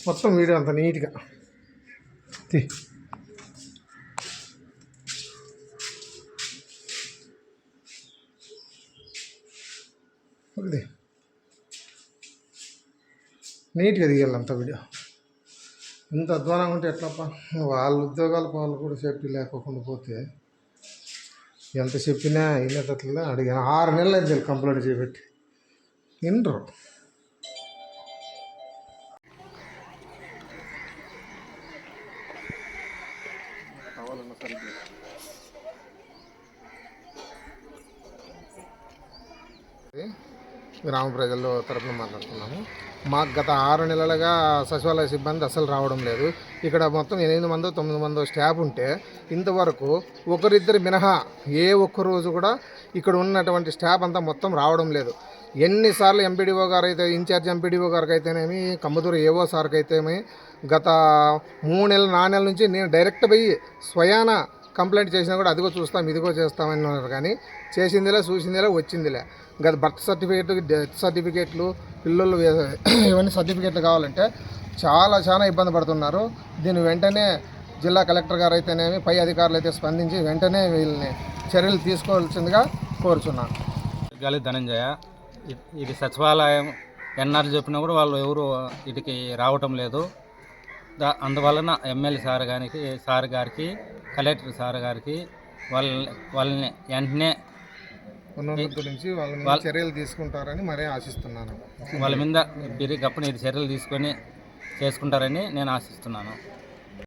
మొత్తం వీడియో అంత నీట్గా ఓకే నీట్గా దిగాలి అంత వీడియో. ఇంత అధ్వానంగా ఉంటే ఎట్లప్ప, వాళ్ళ ఉద్యోగాలకు వాళ్ళు కూడా సేఫ్టీ లేకోకుండా పోతే ఎంత చెప్పినా వినేటట్లే. అడిగాను 6 నెలలు అయితే కంప్లైంట్ చేపెట్టి వినరు. గ్రామ ప్రజల తరఫున మాట్లాడుతున్నాము. మాకు గత 6 నెలలుగా సచివాలయ సిబ్బంది అసలు రావడం లేదు. ఇక్కడ మొత్తం 8 మందో 9 మందో స్టాఫ్ ఉంటే ఇంతవరకు ఒకరిద్దరు మినహా ఏ ఒక్క రోజు కూడా ఇక్కడ ఉన్నటువంటి స్టాఫ్ అంతా మొత్తం రావడం లేదు. ఎన్నిసార్లు ఎంపీడీఓ గారు అయితే, ఇన్ఛార్జ్ ఎంపీడీఓ గారికి అయితేనేమి, కమ్మదూరు ఏవో సార్కి అయితేనేమి గత 3 నెలలు 4 నెలల నుంచి నేను డైరెక్ట్ పోయి స్వయాన కంప్లైంట్ చేసినా కూడా అదిగో చూస్తాం ఇదిగో చేస్తామని ఉన్నారు. కానీ చేసిందిలే, చూసిందిలే, వచ్చిందిలే. గత బర్త్ సర్టిఫికేట్, డెత్ సర్టిఫికేట్లు, పిల్లలు ఇవన్నీ సర్టిఫికేట్లు కావాలంటే చాలా ఇబ్బంది పడుతున్నారు. దీన్ని వెంటనే జిల్లా కలెక్టర్ గారు అయితేనేమి, పై అధికారులు అయితే స్పందించి వెంటనే వీళ్ళని చర్యలు తీసుకోవాల్సిందిగా కోరుచున్నాను. గాలి ధనంజయ. ఇది సచివాలయం ఎన్ఆర్లు చెప్పినా కూడా వాళ్ళు ఎవరు ఇటుకి రావటం లేదు. అందువలన ఎమ్మెల్యే సార్ గారికి కలెక్టర్ సార్ గారికి వాళ్ళని వెంటనే గురించి చర్యలు తీసుకుంటారని మరీ ఆశిస్తున్నాను. వాళ్ళ మీద బిరి గప్పని చర్యలు తీసుకొని చేసుకుంటారని నేను ఆశిస్తున్నాను.